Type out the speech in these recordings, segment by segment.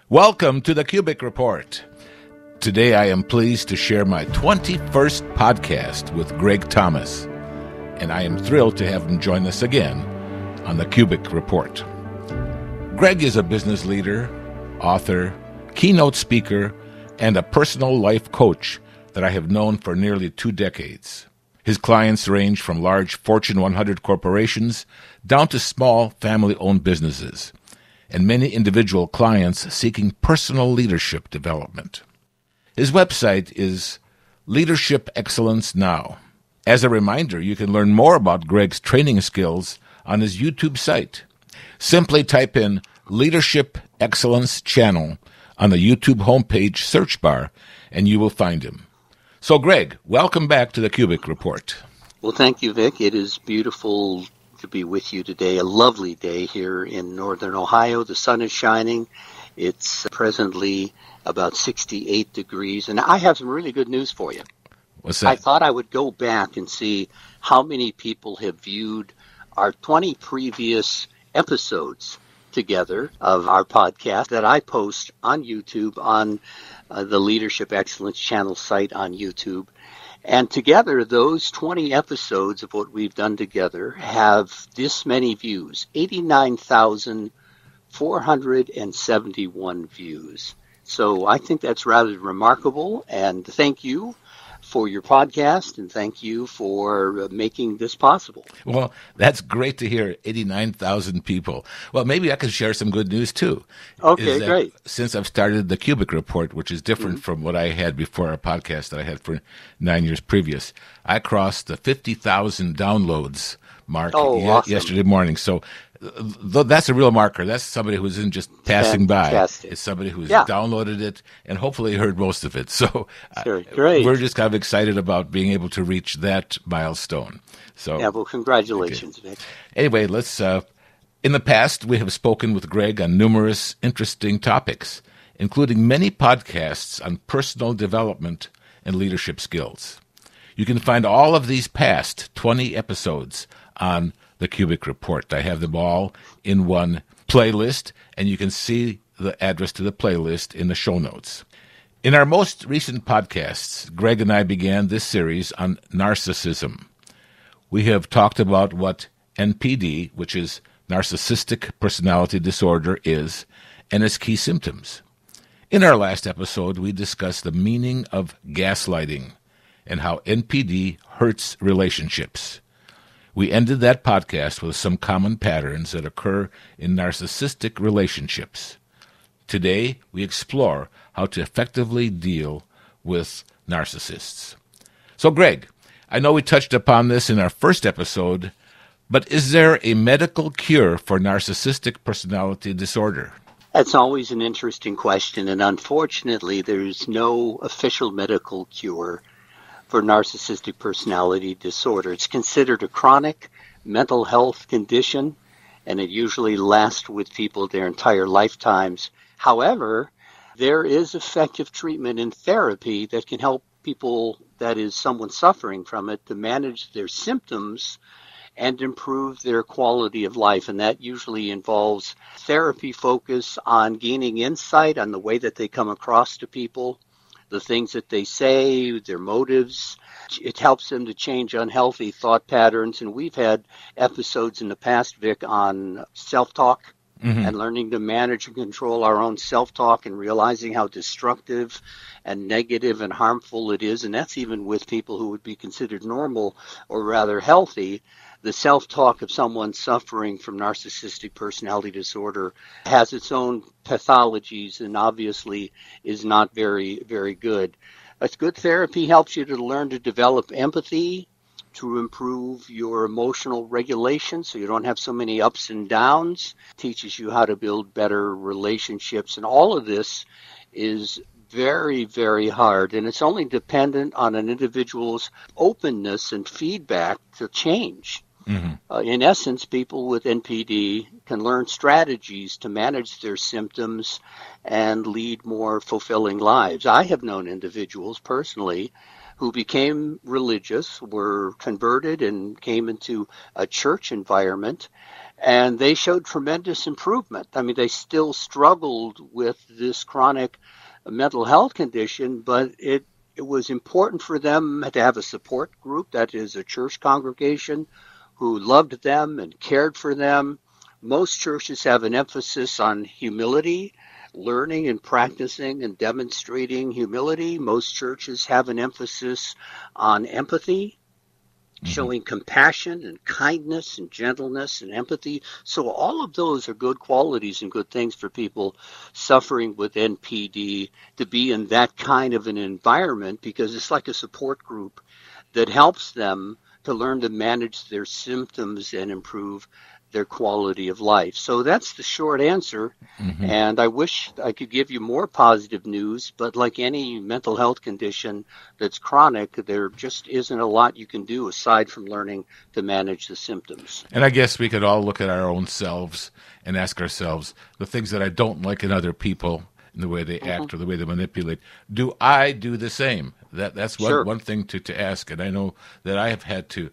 Welcome to the KUBIK Report. Today I am pleased to share my 21st podcast with Greg Thomas, and I am thrilled to have him join us again on the KUBIK Report. Greg is a business leader, author, keynote speaker, and a personal life coach that I have known for nearly 2 decades. His clients range from large Fortune 100 corporations down to small family-owned businesses, and many individual clients seeking personal leadership development. His website is LeadershipExcellence Now. As a reminder, you can learn more about Greg's training skills on his YouTube site. Simply type in Leadership Excellence Channel on the YouTube homepage search bar, and you will find him. So, Greg, welcome back to the KUBIK Report. Well, thank you, Vic. It is beautiful to be with you today. A lovely day here in northern Ohio. The sun is shining. It's presently about 68 degrees, and I have some really good news for you. What's that? I thought I would go back and see how many people have viewed our 20 previous episodes together of our podcast that I post on YouTube on the Leadership Excellence channel site on YouTube. And together, those 20 episodes of what we've done together have this many views, 89,471 views. So I think that's rather remarkable, and thank you for your podcast, and thank you for making this possible. Well, that's great to hear, 89,000 people. Well, maybe I can share some good news, too. Okay, great. Since I've started the KUBIK Report, which is different from what I had before, our podcast that I had for 9 years previous, I crossed the 50,000 downloads mark awesome. yesterday morning. So that's a real marker. That's somebody who isn't just passing Fantastic. by. It's somebody who's downloaded it and hopefully heard most of it. So great. We're just kind of excited about being able to reach that milestone. So well, congratulations, Vic. Anyway, let's. In the past, we have spoken with Greg on numerous interesting topics, including many podcasts on personal development and leadership skills. You can find all of these past 20 episodes on the KUBIK Report. I have them all in one playlist, and you can see the address to the playlist in the show notes. In our most recent podcasts, Greg and I began this series on narcissism. We have talked about what NPD, which is Narcissistic Personality Disorder, is, and its key symptoms. In our last episode, we discussed the meaning of gaslighting and how NPD hurts relationships. We ended that podcast with some common patterns that occur in narcissistic relationships. Today, we explore how to effectively deal with narcissists. So, Greg, I know we touched upon this in our first episode, but is there a medical cure for narcissistic personality disorder? That's always an interesting question, and unfortunately, there's no official medical cure for narcissistic personality disorder. It's considered a chronic mental health condition, and it usually lasts with people their entire lifetimes. However, there is effective treatment and therapy that can help people, that is, someone suffering from it, to manage their symptoms and improve their quality of life. And that usually involves therapy focus on gaining insight on the way that they come across to people, the things that they say, their motives. It helps them to change unhealthy thought patterns. And we've had episodes in the past, Vic, on self-talk and learning to manage and control our own self-talk and realizing how destructive and negative and harmful it is. And that's even with people who would be considered normal or rather healthy. The self-talk of someone suffering from narcissistic personality disorder has its own pathologies and obviously is not very, very good. A good therapy helps you to learn to develop empathy, to improve your emotional regulation so you don't have so many ups and downs, teaches you how to build better relationships. And all of this is very, very hard, and it's only dependent on an individual's openness and feedback to change. In essence, people with NPD can learn strategies to manage their symptoms and lead more fulfilling lives. I have known individuals personally who became religious, were converted and came into a church environment, And they showed tremendous improvement. I mean, they still struggled with this chronic mental health condition, but it was important for them to have a support group, that is a church congregation, who loved them and cared for them. Most churches have an emphasis on humility, learning and practicing and demonstrating humility. Most churches have an emphasis on empathy, showing compassion and kindness and gentleness and empathy. So all of those are good qualities and good things for people suffering with NPD to be in that kind of an environment, because it's like a support group that helps them to learn to manage their symptoms and improve their quality of life. So that's the short answer. And I wish I could give you more positive news, but like any mental health condition that's chronic, there just isn't a lot you can do aside from learning to manage the symptoms. And I guess we could all look at our own selves and ask ourselves, the things that I don't like in other people, in the way they act or the way they manipulate, do I do the same? That's one thing to ask. And I know that I have had to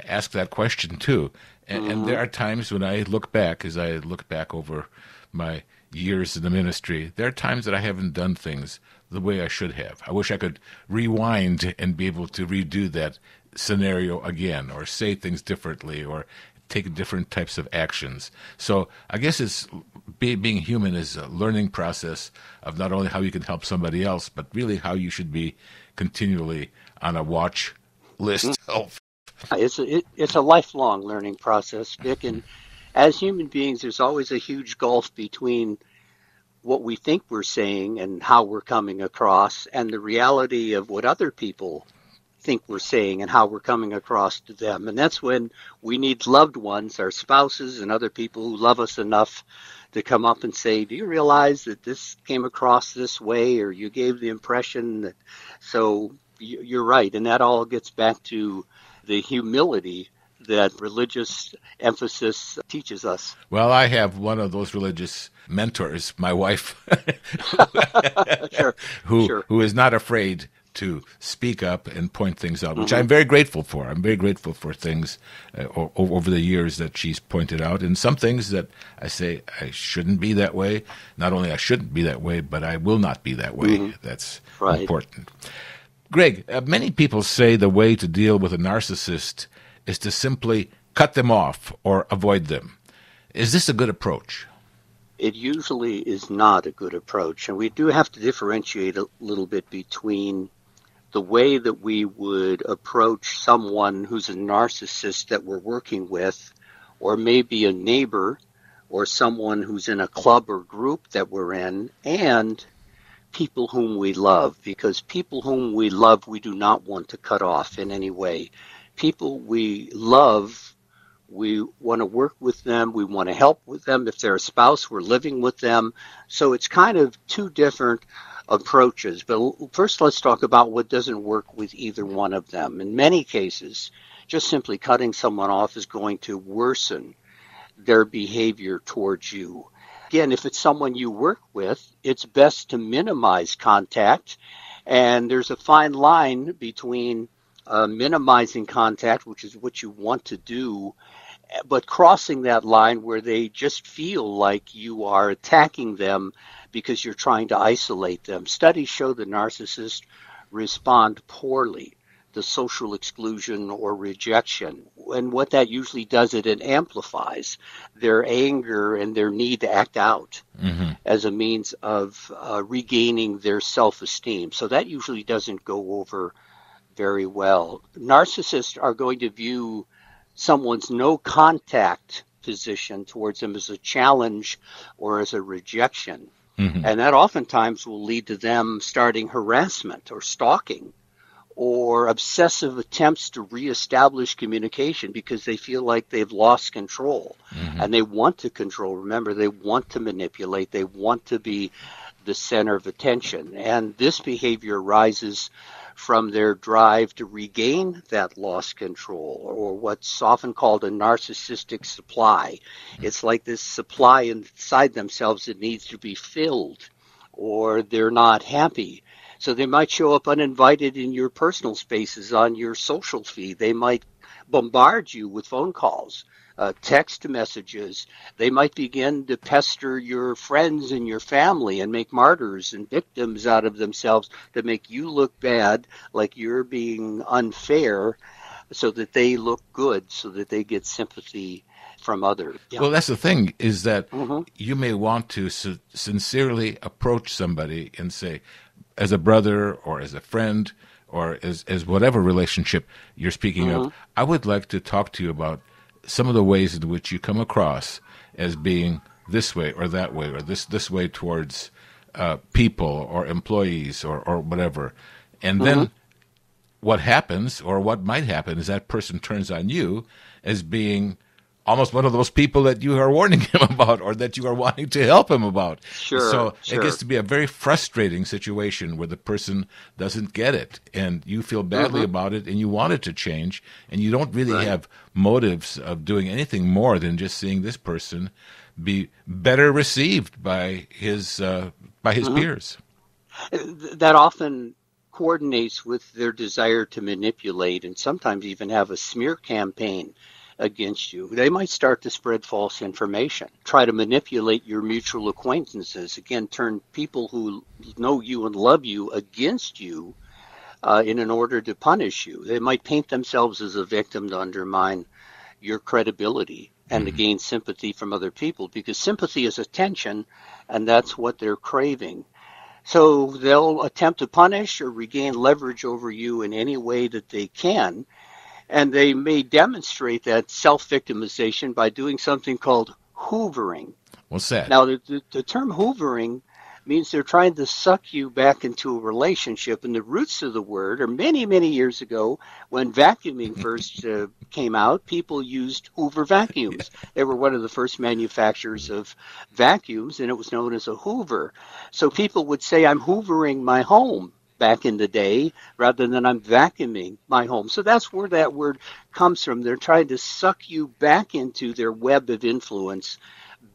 ask that question too. And there are times when I look back, as I look back over my years in the ministry, there are times that I haven't done things the way I should have. I wish I could rewind and be able to redo that scenario again, or say things differently, or take different types of actions. So I guess it's being human is a learning process of not only how you can help somebody else, but really how you should be continually on a watch list of. It's a lifelong learning process, Vic, and as human beings, there's always a huge gulf between what we think we're saying and how we're coming across, and the reality of what other people think we're saying and how we're coming across to them. And that's when we need loved ones, our spouses and other people who love us enough to come up and say, do you realize that this came across this way, or you gave the impression that. So you're right, and that all gets back to the humility that religious emphasis teaches us. Well, I have one of those religious mentors, my wife, who is not afraid to speak up and point things out, which I'm very grateful for. I'm very grateful for things over the years that she's pointed out, and some things that I say I shouldn't be that way. Not only I shouldn't be that way, but I will not be that way. That's important. Greg, many people say the way to deal with a narcissist is to simply cut them off or avoid them. Is this a good approach? It usually is not a good approach, and we do have to differentiate a little bit between the way that we would approach someone who's a narcissist that we're working with, or maybe a neighbor or someone who's in a club or group that we're in, and people whom we love, because people whom we love, we do not want to cut off in any way. People we love, we want to work with them, we want to help with them. If they're a spouse, we're living with them. So it's kind of two different approaches. But first, let's talk about what doesn't work with either one of them. In many cases, just simply cutting someone off is going to worsen their behavior towards you. Again, if it's someone you work with, it's best to minimize contact. And there's a fine line between minimizing contact, which is what you want to do, but crossing that line where they just feel like you are attacking them because you're trying to isolate them. Studies show that narcissists respond poorly to social exclusion or rejection. And what that usually does, it amplifies their anger and their need to act out as a means of regaining their self-esteem. So that usually doesn't go over very well. Narcissists are going to view someone's no contact position towards them as a challenge or as a rejection. And that oftentimes will lead to them starting harassment or stalking or obsessive attempts to reestablish communication because they feel like they've lost control and they want to control. Remember, they want to manipulate. They want to be the center of attention. And this behavior arises from their drive to regain that lost control, or what's often called a narcissistic supply. It's like this supply inside themselves that needs to be filled, or they're not happy. So they might show up uninvited in your personal spaces on your social feed. They might bombard you with phone calls text messages. They might begin to pester your friends and your family and make martyrs and victims out of themselves to make you look bad, like you're being unfair, so that they look good, so that they get sympathy from others. Yeah. Well, that's the thing, is that you may want to sincerely approach somebody and say, as a brother or as a friend or as whatever relationship you're speaking of, I would like to talk to you about some of the ways in which you come across as being this way or that way, or this way towards people or employees or whatever. And then what happens, or what might happen, is that person turns on you as being almost one of those people that you are warning him about, or that you are wanting to help him about. So it gets to be a very frustrating situation where the person doesn't get it, and you feel badly about it, and you want it to change, and you don't really have motives of doing anything more than just seeing this person be better received by his peers. That often coordinates with their desire to manipulate and sometimes even have a smear campaign against you. They might start to spread false information, try to manipulate your mutual acquaintances, again, turn people who know you and love you against you in an order to punish you. They might paint themselves as a victim to undermine your credibility and to gain sympathy from other people, because sympathy is attention, and that's what they're craving. So they'll attempt to punish or regain leverage over you in any way that they can. And they may demonstrate that self-victimization by doing something called hoovering. What's that? Now, the term hoovering means they're trying to suck you back into a relationship. And the roots of the word are many, many years ago, when vacuuming first came out, people used Hoover vacuums. They were one of the first manufacturers of vacuums, and it was known as a hoover. So people would say, I'm hoovering my home, back in the day, rather than I'm vacuuming my home. So that's where that word comes from. They're trying to suck you back into their web of influence,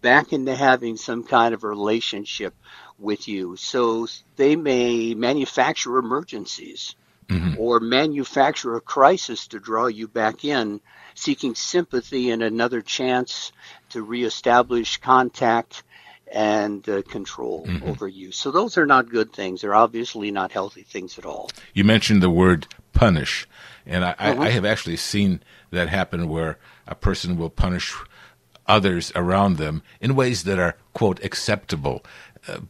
back into having some kind of relationship with you. So they may manufacture emergencies or manufacture a crisis to draw you back in, seeking sympathy and another chance to reestablish contact and control over you. So those are not good things. They're obviously not healthy things at all. You mentioned the word punish, and I have actually seen that happen, where a person will punish others around them in ways that are, quote, acceptable,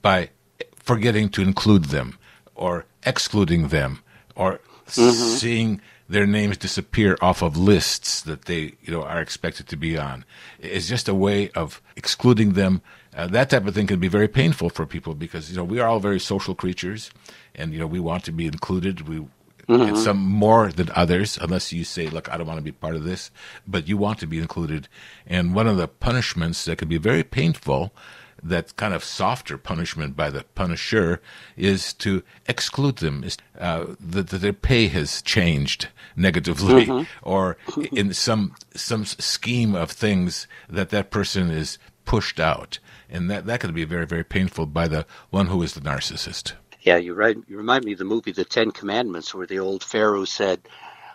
by forgetting to include them or excluding them, or seeing their names disappear off of lists that they are expected to be on. It's just a way of excluding them. That type of thing can be very painful for people, because we are all very social creatures, and we want to be included. And some more than others, unless you say, look, I don't want to be part of this, but you want to be included. And one of the punishments that can be very painful, that kind of softer punishment by the punisher, is to exclude them. That their pay has changed negatively, or in some scheme of things that person is pushed out. And that can be very, very painful by the one who is the narcissist. Yeah, you're right. You remind me of the movie The Ten Commandments, where the old Pharaoh said,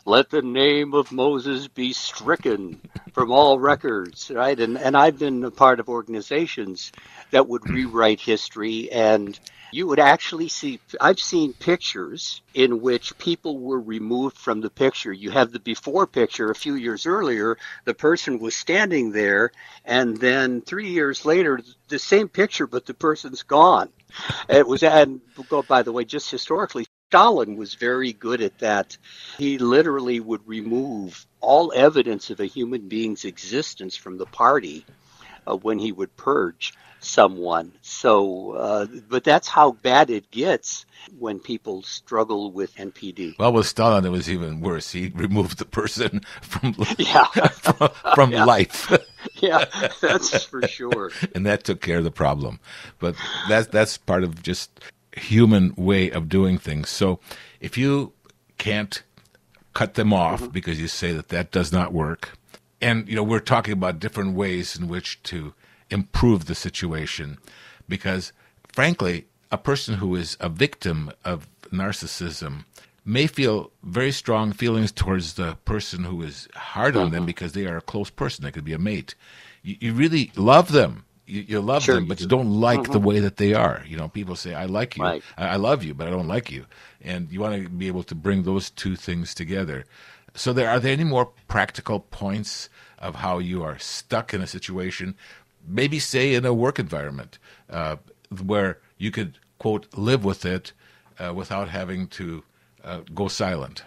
let the name of Moses be stricken from all records, right? And I've been a part of organizations that would rewrite history, and you would actually see, I've seen pictures in which people were removed from the picture. You have the before picture a few years earlier, the person was standing there, and then 3 years later, the same picture, but the person's gone. It was, and by the way, just historically, Stalin was very good at that. He literally would remove all evidence of a human being's existence from the party when he would purge someone. So, but that's how bad it gets when people struggle with NPD. Well, with Stalin, it was even worse. He removed the person from from life. Yeah, that's for sure. And that took care of the problem. But that's part of just human way of doing things. So if you can't cut them off because you say that does not work, and we're talking about different ways in which to improve the situation, because frankly, a person who is a victim of narcissism may feel very strong feelings towards the person who is hard on them because they are a close person. They could be a mate. You really love them. You love Sure them, you but do. you don't like the way that they are. People say, I like you. Right. I love you, but I don't like you. And you want to be able to bring those two things together. So are there any more practical points of how you are stuck in a situation, maybe say in a work environment, where you could, quote, live with it without having to go silent?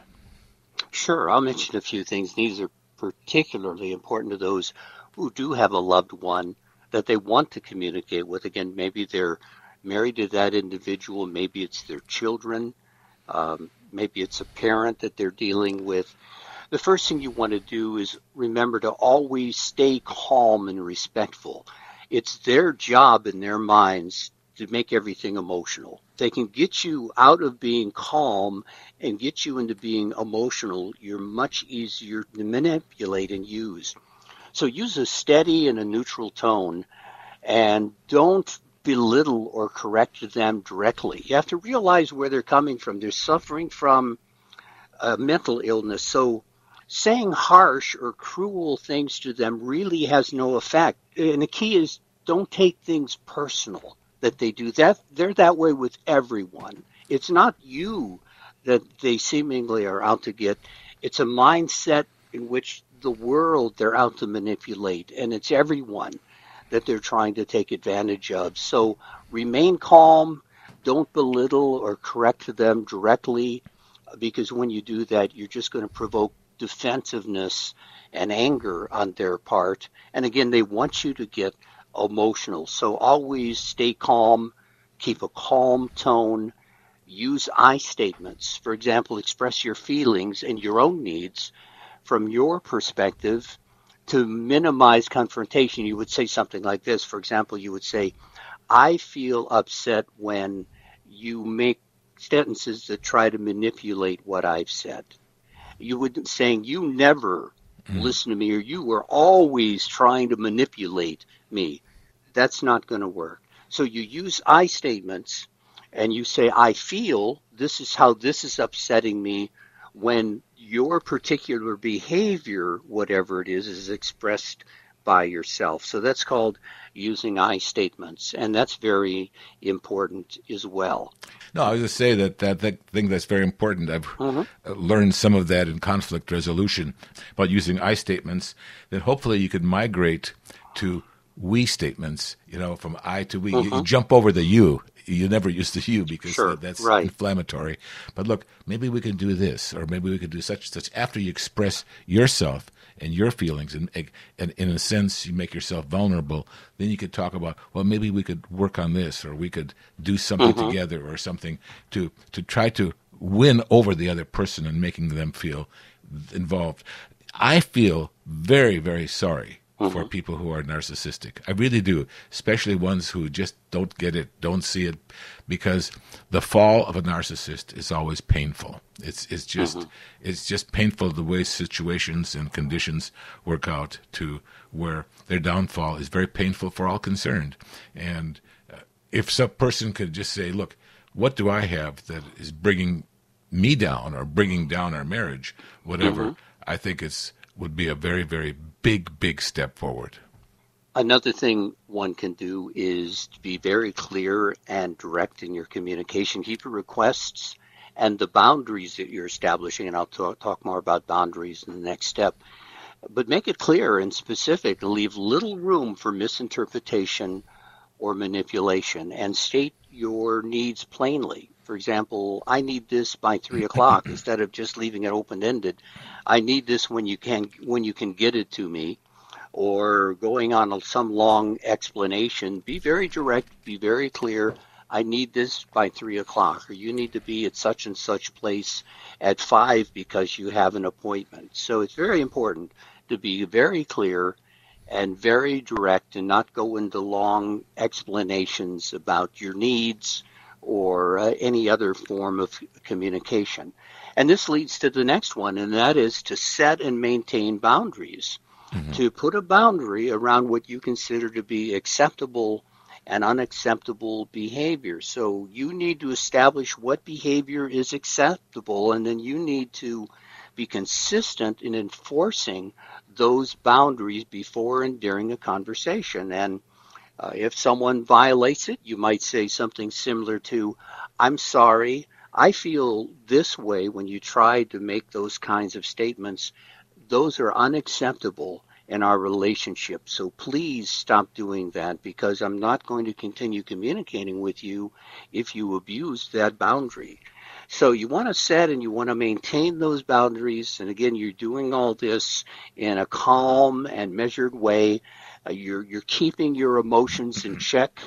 Sure, I'll mention a few things. These are particularly important to those who do have a loved one that they want to communicate with. Again, maybe they're married to that individual, maybe it's their children, maybe it's a parent that they're dealing with. The first thing you want to do is remember to always stay calm and respectful. It's their job in their minds to make everything emotional. They can get you out of being calm and get you into being emotional. You're much easier to manipulate and use. So use a steady and a neutral tone, and don't belittle or correct them directly. You have to realize where they're coming from. They're suffering from a mental illness. So saying harsh or cruel things to them really has no effect. And the key is don't take things personal that they do. They're that way with everyone. It's not you that they seemingly are out to get. It's a mindset in which the world they're out to manipulate, and it's everyone that they're trying to take advantage of. So remain calm, don't belittle or correct them directly, because when you do that, you're just going to provoke defensiveness and anger on their part. And again, they want you to get emotional. So always stay calm, keep a calm tone, use I statements. For example, express your feelings and your own needs from your perspective to minimize confrontation. You would say something like this. For example, you would say, I feel upset when you make sentences that try to manipulate what I've said. You would saying, you never listen to me, or you were always trying to manipulate me. That's not going to work. So you use I statements and you say, I feel this is how this is upsetting me when your particular behavior, whatever it is expressed by yourself. So that's called using I statements, and that's very important as well. No, I was going to say that thing that's very important. I've learned some of that in conflict resolution about using I statements, that hopefully you could migrate to we statements, from I to we. You jump over the you. You never use the you because that's inflammatory. But look, maybe we can do this, or maybe we could do such and such. After you express yourself and your feelings, and in a sense you make yourself vulnerable, then you could talk about, well, maybe we could work on this, or we could do something together, or something to try to win over the other person and making them feel involved. I feel very, very sorry for people who are narcissistic. I really do, especially ones who just don't get it, don't see it, because the fall of a narcissist is always painful. It's just painful the way situations and conditions work out to where their downfall is very painful for all concerned. And if some person could just say, look, what do I have that is bringing me down or bringing down our marriage, whatever, I think would be a very, very big step forward. Another thing one can do is to be very clear and direct in your communication. Keep your requests and the boundaries that you're establishing, and I'll talk more about boundaries in the next step. But make it clear and specific and leave little room for misinterpretation or manipulation, and state your needs plainly. For example, I need this by 3 o'clock instead of just leaving it open-ended. I need this when you can get it to me, or going on some long explanation. Be very direct, be very clear. I need this by 3 o'clock, or you need to be at such and such place at 5 because you have an appointment. So it's very important to be very clear and very direct, and not go into long explanations about your needs or any other form of communication. And this leads to the next one, and that is to set and maintain boundaries. To put a boundary around what you consider to be acceptable and unacceptable behavior. So you need to establish what behavior is acceptable, and then you need to be consistent in enforcing those boundaries before and during a conversation. And if someone violates it, you might say something similar to, "I'm sorry, I feel this way." When you try to make those kinds of statements, those are unacceptable in our relationship. So please stop doing that, because I'm not going to continue communicating with you if you abuse that boundary. So you want to set and you want to maintain those boundaries. And again, you're doing all this in a calm and measured way. You're keeping your emotions in check.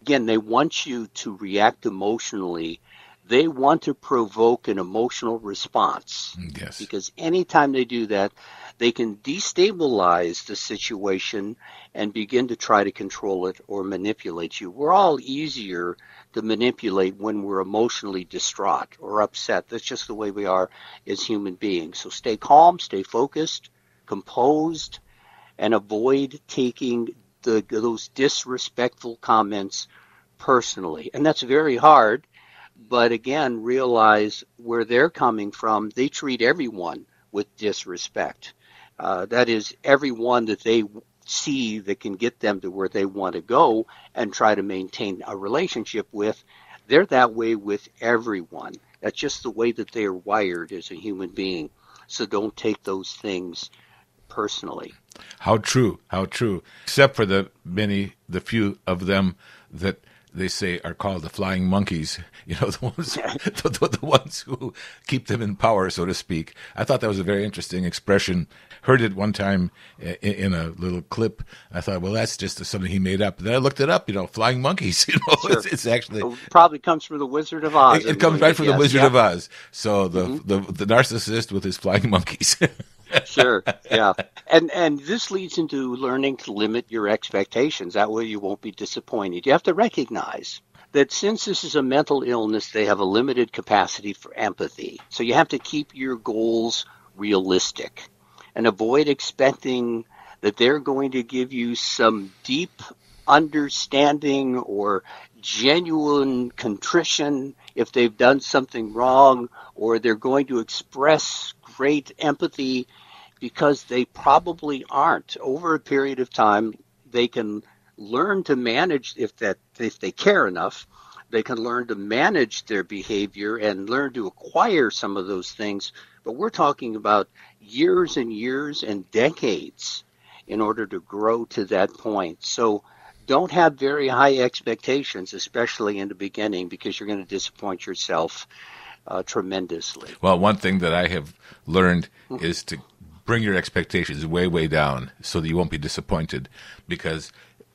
Again, they want you to react emotionally. They want to provoke an emotional response. Yes. Because anytime they do that, they can destabilize the situation and begin to try to control it or manipulate you. We're all easier to manipulate when we're emotionally distraught or upset. That's just the way we are as human beings. So stay calm, stay focused, composed, and avoid taking those disrespectful comments personally. And that's very hard. But again, realize where they're coming from. They treat everyone with disrespect. That is, everyone that they see that can get them to where they want to go and try to maintain a relationship with, they're that way with everyone. That's just the way that they are wired as a human being. So don't take those things personally. How true, how true. Except for the few of them that they say are called the flying monkeys, the ones, the ones who keep them in power, so to speak. I thought that was a very interesting expression. Heard it one time in a little clip. I thought, well, that's just something he made up. Then I looked it up, flying monkeys. Sure. It's actually... It probably comes from the Wizard of Oz. It comes right from the Wizard of Oz. So the narcissist with his flying monkeys. Sure, yeah. And this leads into learning to limit your expectations. That way you won't be disappointed. You have to recognize that since this is a mental illness, they have a limited capacity for empathy. So you have to keep your goals realistic and avoid expecting that they're going to give you some deep understanding or genuine contrition if they've done something wrong, or they're going to express great empathy, because they probably aren't. Over a period of time, they can learn to manage, if they care enough, they can learn to manage their behavior and learn to acquire some of those things. But we're talking about years and years and decades in order to grow to that point. So don't have very high expectations, especially in the beginning, because you're going to disappoint yourself tremendously. Well, one thing that I have learned is to bring your expectations way, way down so that you won't be disappointed. Because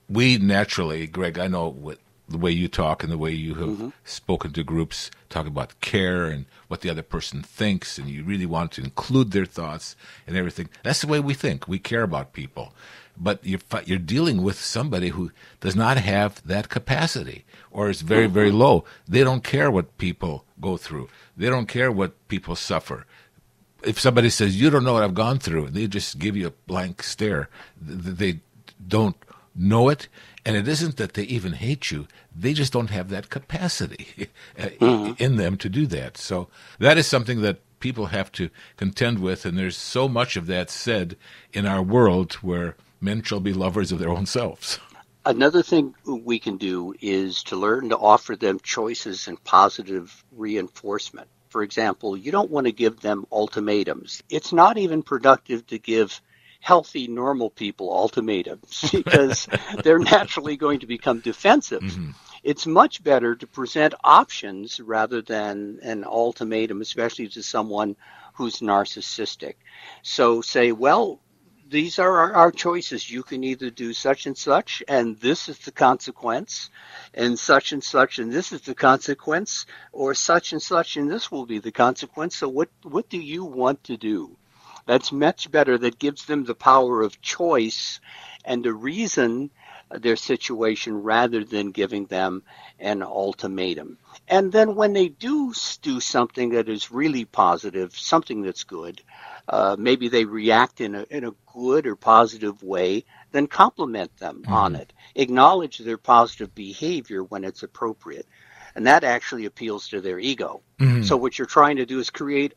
we naturally, Greg, I know the way you talk and the way you have spoken to groups, talk about care and what the other person thinks, and you really want to include their thoughts and everything. That's the way we think. We care about people. But you're dealing with somebody who does not have that capacity, or is very, very low. They don't care what people go through. They don't care what people suffer. If somebody says, "You don't know what I've gone through," they just give you a blank stare. They don't know it, and it isn't that they even hate you. They just don't have that capacity in them to do that. So that is something that people have to contend with, and there's so much of that said in our world where men shall be lovers of their own selves. Another thing we can do is to learn to offer them choices and positive reinforcement. For example, you don't want to give them ultimatums. It's not even productive to give healthy, normal people ultimatums because they're naturally going to become defensive. It's much better to present options rather than an ultimatum, especially to someone who's narcissistic. So say, well, these are our choices. You can either do such, and this is the consequence, and this is the consequence, or such, and this will be the consequence. So what do you want to do? That's much better. That gives them the power of choice and the reason their situation rather than giving them an ultimatum. And then when they do something that is really positive, something that's good, maybe they react in a good or positive way, then compliment them on it. Acknowledge their positive behavior when it's appropriate. And that actually appeals to their ego. So what you're trying to do is create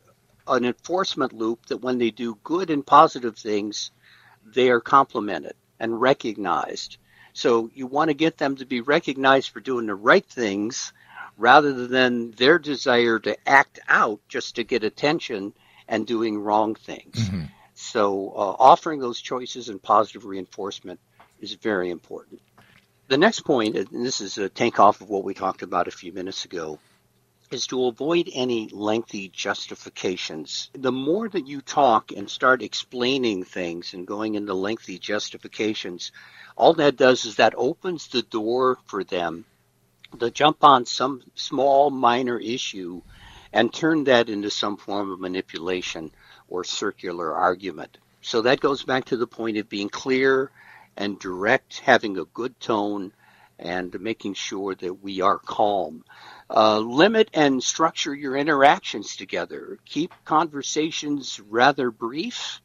an enforcement loop that when they do good and positive things, they are complimented and recognized. So you want to get them to be recognized for doing the right things rather than their desire to act out just to get attention and doing wrong things. So offering those choices and positive reinforcement is very important. The next point, and this is a takeoff of what we talked about a few minutes ago, is to avoid any lengthy justifications. The more that you talk and start explaining things and going into lengthy justifications, all that does is that opens the door for them to jump on some small minor issue and turn that into some form of manipulation or circular argument. So that goes back to the point of being clear and direct, having a good tone, and making sure that we are calm. Limit and structure your interactions together. Keep conversations rather brief,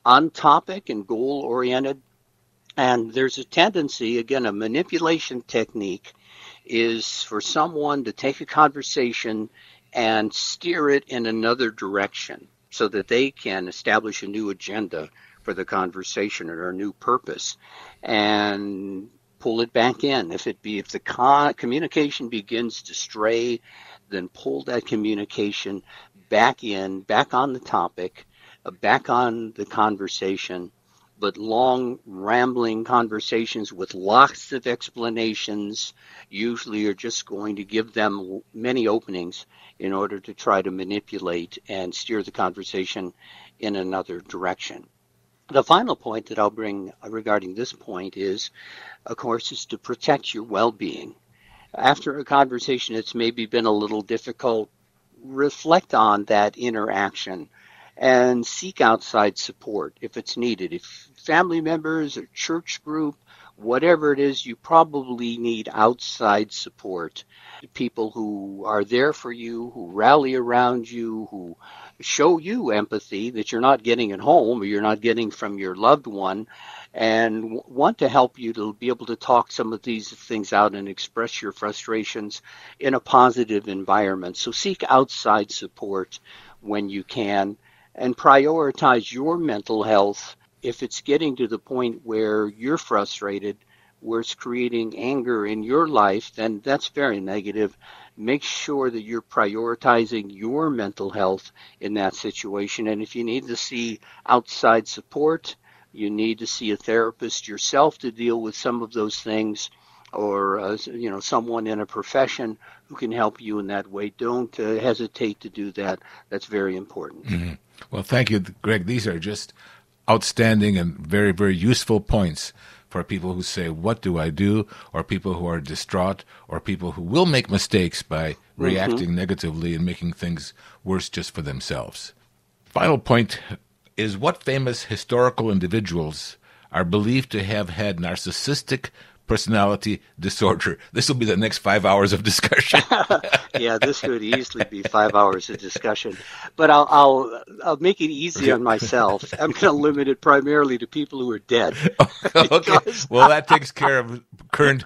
on topic, and goal-oriented. And there's a tendency, again, a manipulation technique is for someone to take a conversation and steer it in another direction so that they can establish a new agenda for the conversation or a new purpose and pull it back in. If the communication begins to stray, then pull that communication back in, back on the topic, back on the conversation. But long, rambling conversations with lots of explanations usually are just going to give them many openings in order to try to manipulate and steer the conversation in another direction. The final point that I'll bring regarding this point is, of course, is to protect your well-being. After a conversation that's maybe been a little difficult, reflect on that interaction and seek outside support if it's needed. If family members or church group, whatever it is, you probably need outside support. People who are there for you, who rally around you, who show you empathy that you're not getting at home or you're not getting from your loved one, and want to help you to be able to talk some of these things out and express your frustrations in a positive environment. So seek outside support when you can, and prioritize your mental health. If it's getting to the point where you're frustrated, where it's creating anger in your life, then that's very negative. Make sure that you're prioritizing your mental health in that situation. And if you need to see outside support, you need to see a therapist yourself to deal with some of those things, or someone in a profession who can help you in that way. Don't hesitate to do that. That's very important. Well, thank you, Greg. These are just outstanding and very, very useful points for people who say, what do I do? Or people who are distraught, or people who will make mistakes by reacting negatively and making things worse just for themselves. Final point is, what famous historical individuals are believed to have had narcissistic personality disorder? This will be the next 5 hours of discussion. Yeah, this could easily be 5 hours of discussion, but I'll make it easy on myself. I'm going to limit it primarily to people who are dead. Okay. Well, that takes care of current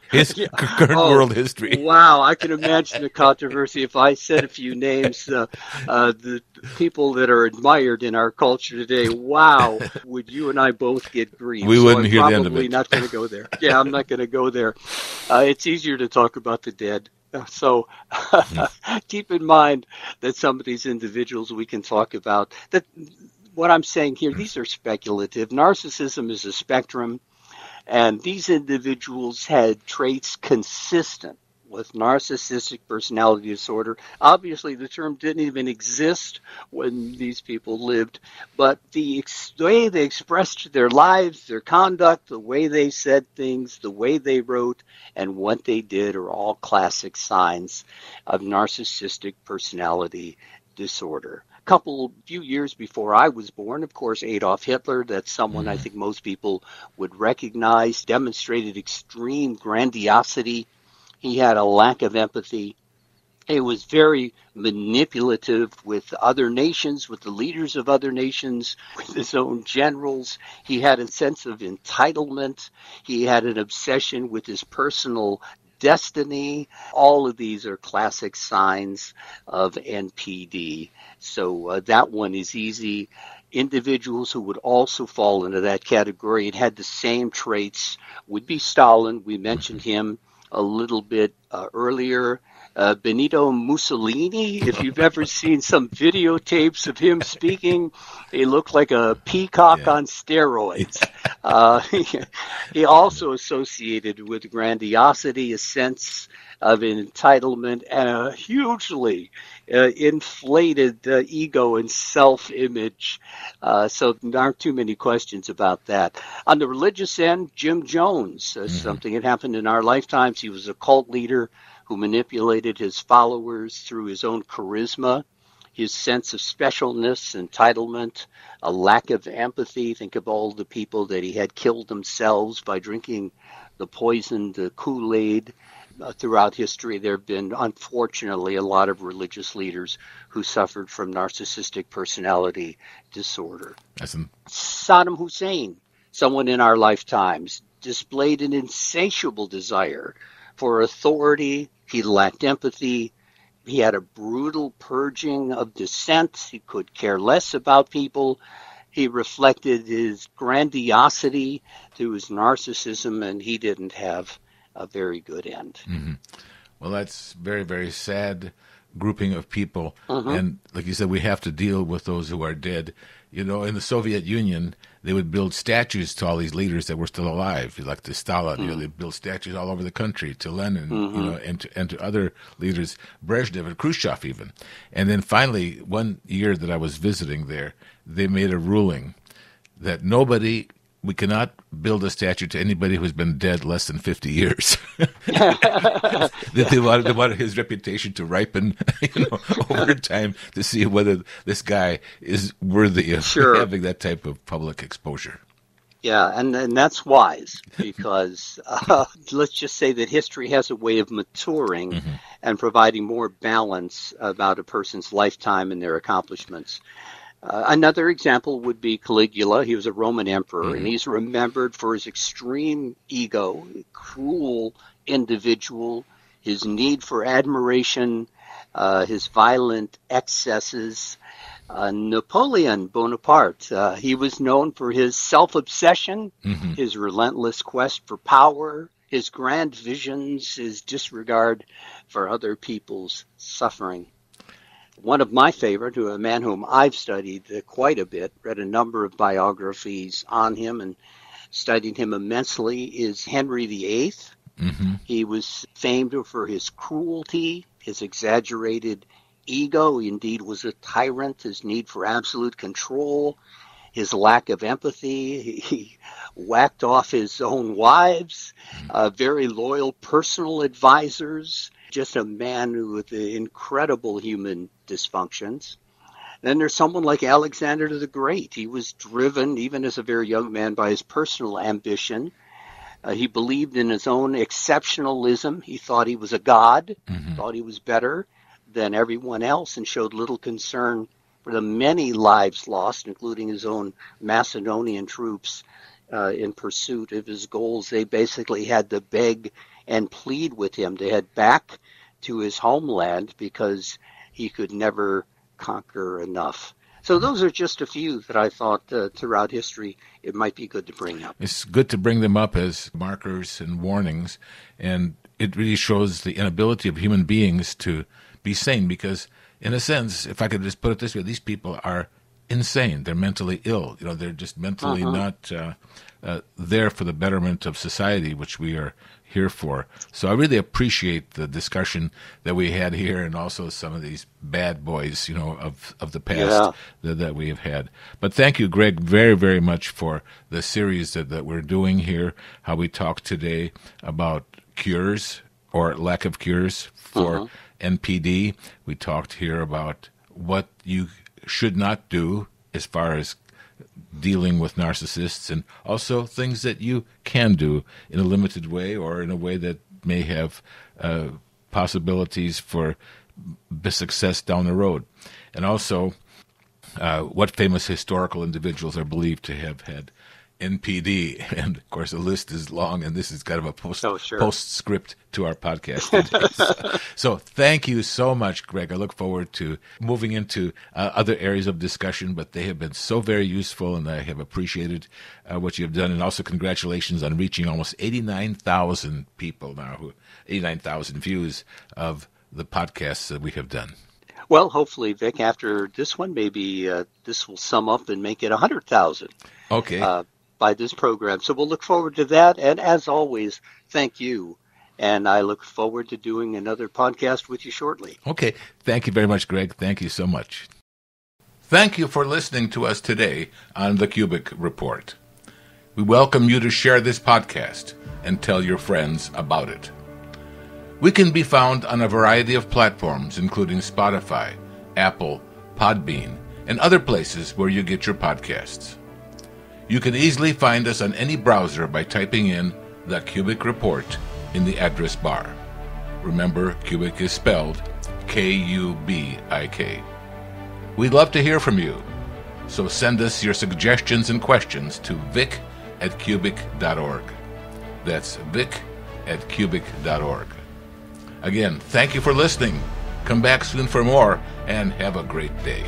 world history. Wow, I can imagine the controversy if I said a few names. The people that are admired in our culture today. Wow, would you and I both get grief? We wouldn't hear the end of it. Probably not going to go there. Yeah, I'm not going to go there. It's easier to talk about the dead. So keep in mind that some of these individuals we can talk about, that what I'm saying here, these are speculative. Narcissism is a spectrum, and these individuals had traits consistent with narcissistic personality disorder. Obviously, the term didn't even exist when these people lived, but the way they expressed their lives, their conduct, the way they said things, the way they wrote, and what they did are all classic signs of narcissistic personality disorder. few years before I was born, of course, Adolf Hitler, that's someone I think most people would recognize, demonstrated extreme grandiosity. He had a lack of empathy. He was very manipulative with other nations, with the leaders of other nations, with his own generals. He had a sense of entitlement. He had an obsession with his personal destiny. All of these are classic signs of NPD. So that one is easy. Individuals who would also fall into that category and had the same traits would be Stalin. We mentioned him a little bit earlier. Benito Mussolini, if you've ever seen some videotapes of him speaking, he looked like a peacock on steroids. He also associated with grandiosity, a sense of entitlement, and a hugely inflated ego and self-image. So there aren't too many questions about that. On the religious end, Jim Jones, something that happened in our lifetimes. He was a cult leader who manipulated his followers through his own charisma, his sense of specialness, entitlement, a lack of empathy. Think of all the people that he had killed themselves by drinking the poisoned Kool-Aid. Throughout history, there have been, unfortunately, a lot of religious leaders who suffered from narcissistic personality disorder. Saddam Hussein, someone in our lifetimes, displayed an insatiable desire for authority. He lacked empathy. He had a brutal purging of dissent. He could care less about people. He reflected his grandiosity through his narcissism, and he didn't have a very good end. Well, that's very, very sad grouping of people. And like you said, we have to deal with those who are dead. You know, in the Soviet Union, they would build statues to all these leaders that were still alive, like to Stalin. You know, they built statues all over the country to Lenin, you know, and to other leaders, Brezhnev and Khrushchev even. And then finally, one year that I was visiting there, they made a ruling that we cannot build a statue to anybody who's been dead less than 50 years. They wanted his reputation to ripen, you know, over time to see whether this guy is worthy of having that type of public exposure. Yeah, and that's wise because let's just say that history has a way of maturing and providing more balance about a person's lifetime and their accomplishments. Another example would be Caligula. He was a Roman emperor, and he's remembered for his extreme ego, cruel individual, his need for admiration, his violent excesses. Napoleon Bonaparte, he was known for his self-obsession, his relentless quest for power, his grand visions, his disregard for other people's suffering. One of my favorite, a man whom I've studied quite a bit, read a number of biographies on him and studied him immensely, is Henry VIII. He was famed for his cruelty, his exaggerated ego. He indeed was a tyrant, his need for absolute control, his lack of empathy. He whacked off his own wives, very loyal personal advisors, just a man with incredible human dysfunctions. Then there's someone like Alexander the Great. He was driven, even as a very young man, by his personal ambition. He believed in his own exceptionalism. He thought he was a god, thought he was better than everyone else, and showed little concern for the many lives lost, including his own Macedonian troops in pursuit of his goals. They basically had to beg and plead with him to head back to his homeland because he could never conquer enough. So those are just a few that I thought throughout history it might be good to bring up. It's good to bring them up as markers and warnings, and it really shows the inability of human beings to be sane because, in a sense, if I could just put it this way, these people are insane. They're mentally ill. You know, they're just mentally not there for the betterment of society, which we are here for. So I really appreciate the discussion that we had here and also some of these bad boys, you know, of the past that we have had. But thank you, Greg, very, very much for the series that we're doing here, how we talk today about cures or lack of cures for NPD. We talked here about what you should not do as far as dealing with narcissists, and also things that you can do in a limited way or in a way that may have possibilities for success down the road. And also what famous historical individuals are believed to have had NPD. And, of course, the list is long, and this is kind of a postscript to our podcast today. So thank you so much, Greg. I look forward to moving into other areas of discussion, but they have been so very useful, and I have appreciated what you have done. And also congratulations on reaching almost 89,000 people now, 89,000 views of the podcasts that we have done. Well, hopefully, Vic, after this one, maybe this will sum up and make it 100,000. Okay. By this program. So we'll look forward to that. And as always, thank you. And I look forward to doing another podcast with you shortly. Okay. Thank you very much, Greg. Thank you so much. Thank you for listening to us today on the KUBIK Report. We welcome you to share this podcast and tell your friends about it. We can be found on a variety of platforms, including Spotify, Apple, Podbean, and other places where you get your podcasts. You can easily find us on any browser by typing in the KUBIK Report in the address bar. Remember, KUBIK is spelled K-U-B-I-K. We'd love to hear from you, so send us your suggestions and questions to vic@kubik.org. That's vic@kubik.org. Again, thank you for listening. Come back soon for more, and have a great day.